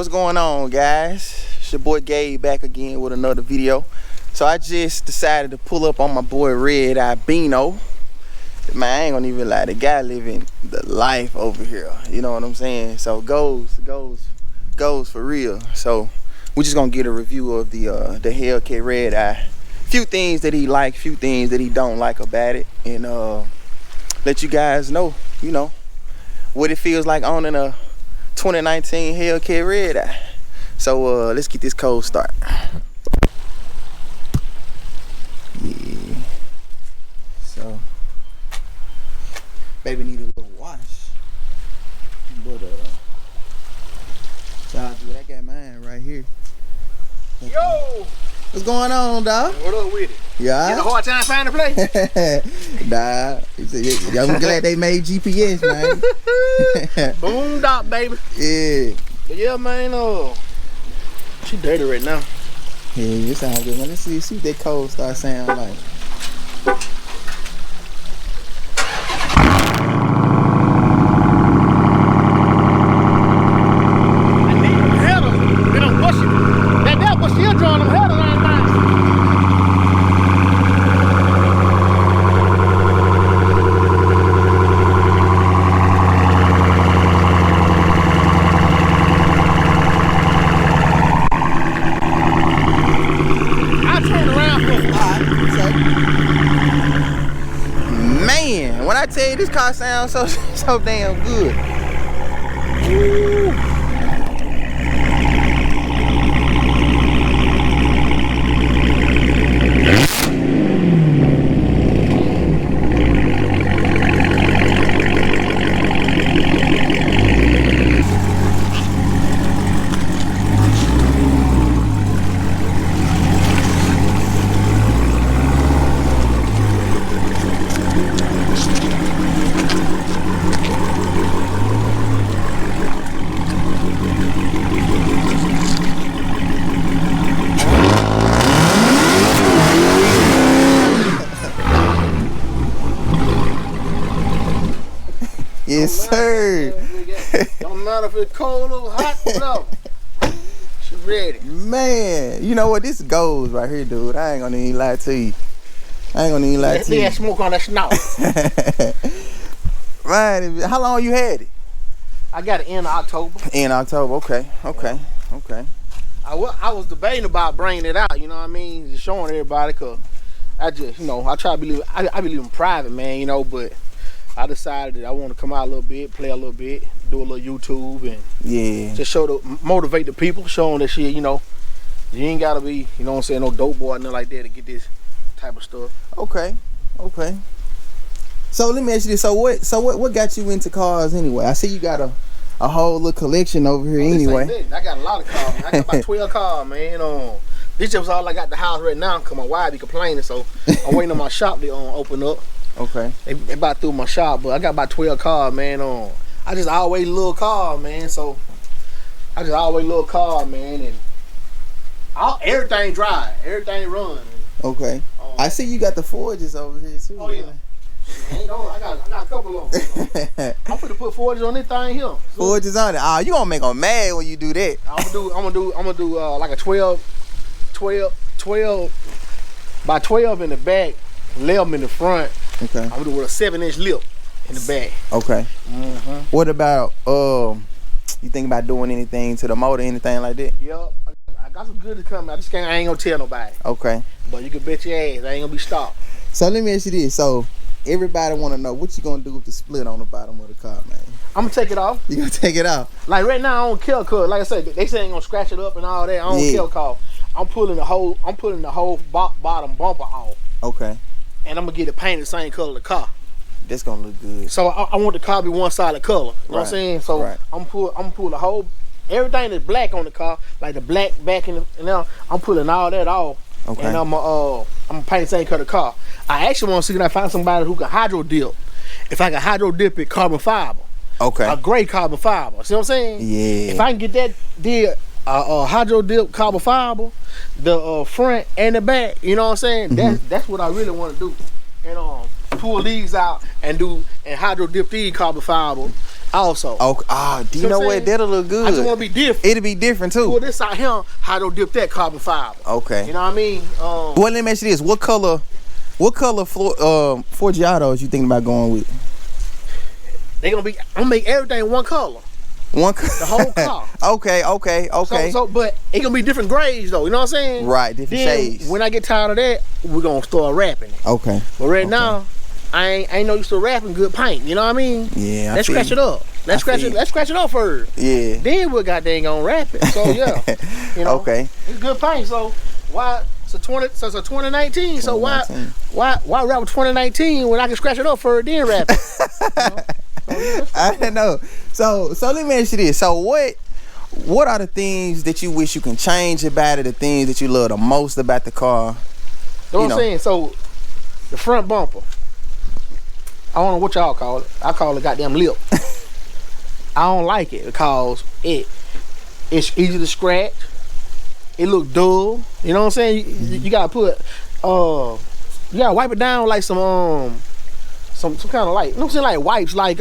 What's going on, guys? It's your boy Gabe back again with another video. So I just decided to pull up on my boy Redeye BURNOUT. Man, I ain't gonna even lie, the guy living the life over here. You know what I'm saying? So goes for real. So we're just gonna get a review of the Hellcat Redeye. Few things that he like, few things that he don't like about it, and let you guys know, you know, what it feels like owning a 2019 Hellcat Redeye. So let's get this cold start. Yeah. So baby need a little wash. But shout out to it. I got mine right here. Yo! What's going on, dog? What up with it? Yeah. You had a hard time finding a place? Nah. I'm glad they made GPS, man. BURNOUT, baby. Yeah. But yeah, man, she dirty right now. Yeah, it sounds good, man. Let's see what that cold start sound like. Man, when I tell you this car sounds so damn good. Woo. Yes, sir. Don't matter if it's cold or hot, no. She ready. Man, you know what? This goes right here, dude. I ain't gonna even lie to you. Yeah, smoke on that snout. Man, how long you had it? I got it in October. In October, okay. I was debating about bringing it out, you know what I mean? Just showing everybody, cause I just, you know, I try to be living, I be living private, man, you know, but I decided that I want to come out a little bit, play a little bit, do a little YouTube, and yeah, just motivate the people, showing that shit, you know, you ain't gotta be, you know what I'm saying, no dope boy or nothing like that to get this type of stuff. Okay. So let me ask you this: so what got you into cars anyway? I see you got a whole little collection over here anyway. I got a lot of cars, man. I got about 12 cars, man. This just was all I got at the house right now, cause my wife be complaining, so I'm waiting on my shop to open up. Okay. They about through my shop, but I got about 12 cars, man. I just always love cars, man. So I just always love cars, man, and everything drive, everything run. Okay. I see you got the Forges over here too. Oh yeah. I got a couple of them. I'm finna put Forges on this thing here. Forges on it. Ah, you gonna make them mad when you do that. I'm gonna do like a 12 by 12 in the back, 11 in the front. Okay. I'm gonna do with a 7-inch lip in the back. Okay. What about you think about doing anything to the motor, anything like that? Yup. I got some good to come. I ain't gonna tell nobody. Okay. But you can bet your ass I ain't gonna be stopped. So let me ask you this. So everybody wanna know what you gonna do with the split on the bottom of the car, man. I'm gonna take it off. You gonna take it off? Like right now I don't care, cause like I said, they say I ain't gonna scratch it up and all that. I don't care, cause I'm pulling the whole bottom bumper off. Okay. And I'm gonna get it painted the same color of the car. That's gonna look good. So I want the car to be one solid color. You know what I'm saying? So I'm pull the whole, everything that's black on the car, like the black back and now I'm pulling all that off. Okay. And I'm gonna paint the same color of the car. I actually want to see if I find somebody who can hydro dip. If I can hydro dip it carbon fiber. Okay. A gray carbon fiber. See what I'm saying? Yeah. If I can get that deal hydro dip carbon fiber, the front and the back, you know what I'm saying? That's what I really want to do. And pull these out and hydro dip these carbon fiber also. Oh, do you know what? That'll look good. I just want to be different. It'll be different too. Pull this out here, how to dip that carbon fiber. Okay. You know what I mean? Well, let me ask you this: what color Forgiatos you thinking about going with? They gonna be. I'm gonna make everything one color. One color. The whole car. Okay. So, but it gonna be different grades though. You know what I'm saying? Right, different shades. When I get tired of that, we're gonna start wrapping it. Okay. But right now, I ain't no used to wrapping good paint. You know what I mean? Yeah. Let's scratch it up. Let's scratch it up first. Yeah. Then we're goddamn gonna wrap it. So yeah. You know. Okay. It's good paint. So why? So it's 2019. So why wrap with 2019 when I can scratch it up first then wrap it? You know? So, yeah, I don't know. So let me ask you this. So what are the things that you wish you can change about it? The things that you love the most about the car? You know what I'm saying? So the front bumper. I don't know what y'all call it. I call it goddamn lip. I don't like it because it's easy to scratch. It look dull. You know what I'm saying? You gotta put you gotta wipe it down like some kind of like, you know what I'm saying, like wipes, like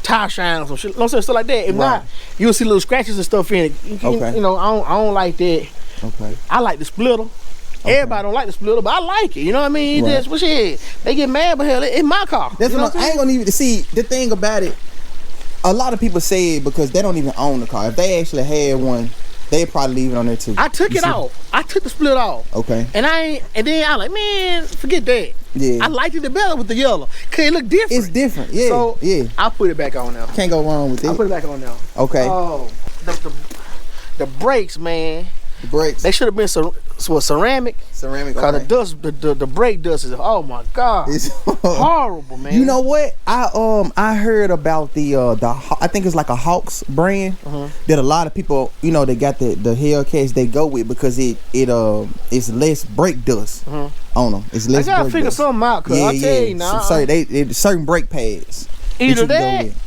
tire shine or some shit. You know what I'm saying? Stuff like that. If not, you'll see little scratches and stuff in it. You know, I don't like that. Okay. I like the splitter. Okay. Everybody don't like the splitter, but I like it. You know what I mean? Right. Just, shit, they get mad, but hell, it's my car. That's what I ain't gonna even see. The thing about it, a lot of people say it because they don't even own the car. If they actually had one, they'd probably leave it on there too. I took it off. I took the split off. Okay. And then I like, man, forget that. Yeah. I liked it better with the yellow. Cause it look different. It's different. Yeah. So I put it back on now. Can't go wrong with it. I put it back on now. Okay. Oh, the brakes, man. The brakes. They should have been ceramic. Ceramic. Cause the dust, the brake dust is, oh my god, it's horrible, man. You know what? I heard about the I think it's like a Hawks brand that a lot of people, you know, they got the Hellcats they go with because it's less brake dust on them. It's less. I gotta figure something out, cause I tell you now. So they certain brake pads. Either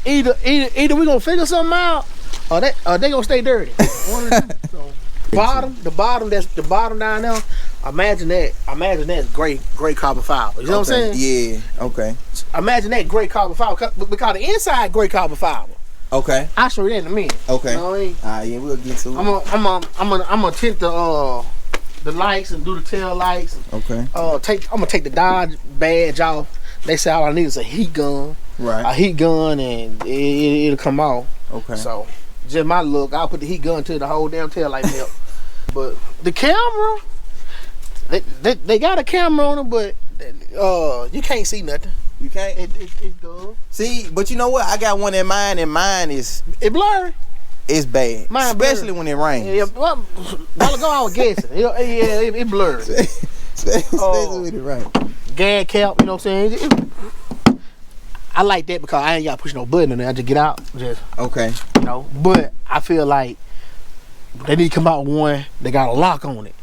either we gonna figure something out, or they gonna stay dirty. One or two. So. The bottom down there. Imagine that's great carbon fiber. You know what I'm saying? Yeah. Okay. Imagine that great carbon fiber because the inside great carbon fiber. Okay. I'll show you that in a minute. Okay. You know what I mean? Yeah, we'll get to it. I'm gonna tint the lights and do the tail lights. Okay. I'm gonna take the Dodge badge off. They say all I need is a heat gun. Right. A heat gun and it'll come off. Okay. So just my look, I'll put the heat gun to the whole damn tail light melt. But the camera, they got a camera on them, but you can't see nothing. You can't. It's dull. See, but you know what? I got one in mine, and mine is blurry. It's bad, especially when it rains. Yeah, well, while ago I was guessing. It blurry. Especially when it rains. Gas cap, you know what I'm saying? I like that because I ain't got to push no button in there. I just get out. Okay. You know, but I feel like they need to come out with one that got a lock on it.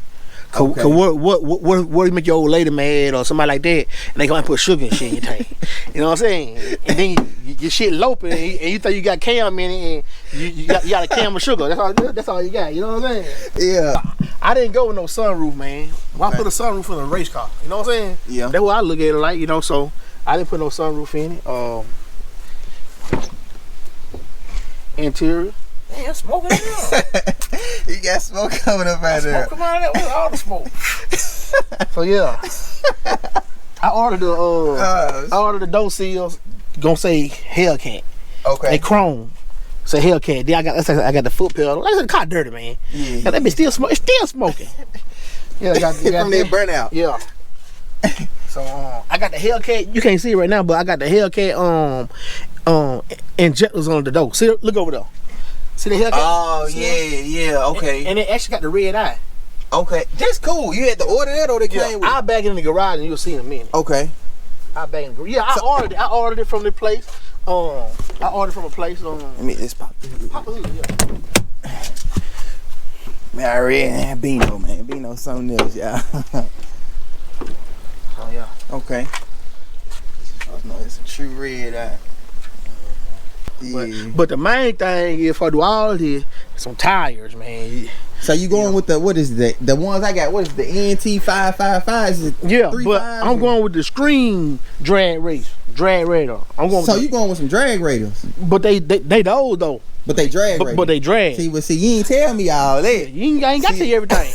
Cause what you make your old lady mad or somebody like that, and they gonna put sugar and shit in your tank. You know what I'm saying? And then your shit loping, and you think you got cam in it, and you got a cam of sugar. That's all you got. You know what I'm saying? Yeah. I didn't go with no sunroof, man. Why put a sunroof in a race car? You know what I'm saying? Yeah. That's what I look at it like. You know, so I didn't put no sunroof in it. Interior. Man, smoking in there. You got smoke coming up out there. Smoke coming out of there. Where's all the smoke? So yeah, I ordered the door seals. Gonna say Hellcat. Okay. They chrome. Say Hellcat. Then I got the foot pedal. Like the car dirty, man. Yeah. That bitch still smoking. It's still smoking. Yeah, I got from that burnout. Yeah. So I got the Hellcat. You can't see it right now, but I got the Hellcat injectors on the door. See, look over there. See the Hellcat? Oh, yeah, okay. And it actually got the red eye. Okay, that's cool. You had to order that or they came with it? I'll bag it in the garage and you'll see in a minute. Okay. I'll bag it in the garage. Yeah, I ordered it from the place. I ordered from a place. Let me just pop the hood. Pop the hood, yeah. Man, I read Beano, man. Beano something else, y'all. Oh, yeah. Okay. Oh, no, it's a true red eye. Yeah. But the main thing is for do all this, some tires, man. So you going with what is that? The ones I got, what is the NT 555? Yeah, but I'm going with the Scream drag race. Drag radar. I'm going. So you going with some drag radars? But they those though. But they drag. But they drag. See, you ain't tell me all that. I ain't got to tell you everything.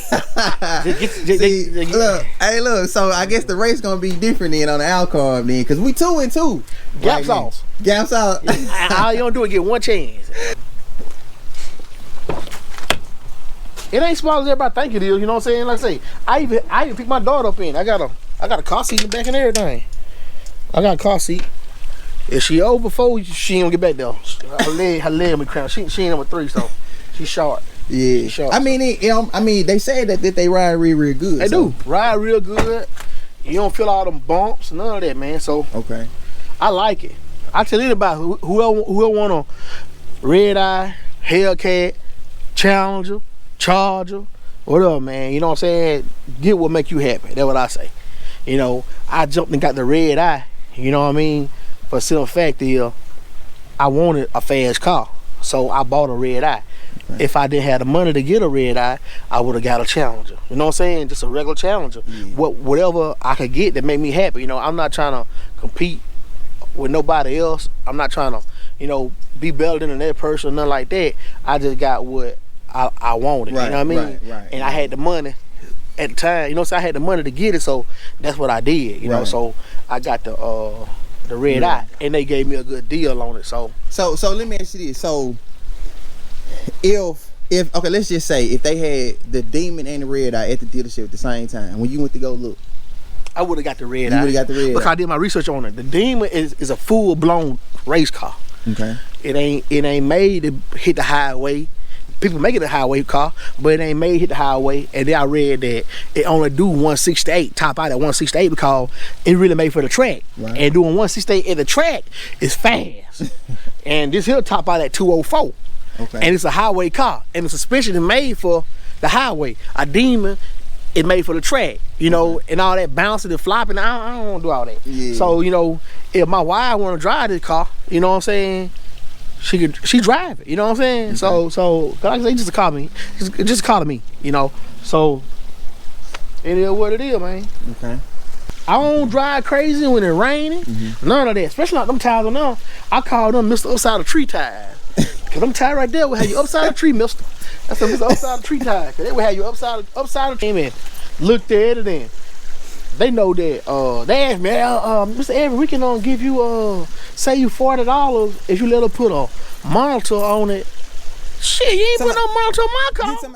Look. So I guess the race gonna be different then on the alcohol then, because we 2-2. Gaps off. Gaps out. All you gonna do is get one chance. It ain't small as everybody think it is. You know what I'm saying? Like I say, I even pick my daughter up in. I got a car seat in the back and everything. I got a car seat. If she over 4, she ain't gonna get back there. Her leg be cramped. She ain't number 3, so she's short. Yeah. She's short, I mean, they say that they ride real good. They do ride real good. You don't feel all them bumps, none of that, man. So okay, I like it. I tell anybody whoever want a Redeye, Hellcat, Challenger, Charger, whatever, man. You know what I'm saying? Get what make you happy. That's what I say. You know, I jumped and got the Redeye. You know what I mean? For simple fact is, I wanted a fast car, so I bought a Redeye. Okay. If I didn't have the money to get a Redeye, I would have got a Challenger. You know what I'm saying? Just a regular Challenger. Yeah. Whatever I could get that make me happy. You know, I'm not trying to compete with nobody else. I'm not trying to, you know, be better than that person or nothing like that. I just got what I wanted. Right, you know what I mean? Right, and I had the money at the time. You know, so I had the money to get it, so that's what I did. You know, so I got the Redeye, and they gave me a good deal on it. So let me ask you this. So if okay, let's just say if they had the Demon and the Redeye at the dealership at the same time, when you went to go look, I would have got the Redeye. You would have got the Redeye because I did my research on it. The Demon is a full blown race car. Okay. It ain't made to hit the highway. People make it a highway car, but it ain't made to hit the highway. And then I read that it only do 168, top out at 168 because it really made for the track. Right. And doing 168 at the track is fast. And this here top out at 204. Okay. And it's a highway car. And the suspension is made for the highway. A Demon is made for the track, you know, and all that bouncing and flopping. I don't want to do all that. Yeah. So, you know, if my wife want to drive this car, you know what I'm saying, she drive it, you know what I'm saying? Okay. So like I say, just call me, just call me, you know. So it is what it is, man. Okay. I don't drive crazy when it's raining. None of that, especially not them tires on them. I call them Mr. Upside the Tree tires, cause them tires right there will have you upside the tree, Mister. That's a Mr. Upside the Tree tire, cause they will have you upside the tree. Man, looked at it and they know that. They asked me, Mr. Everett, we can give you say you $40 if you let her put a monitor on it. Shit, you ain't put no monitor on my car.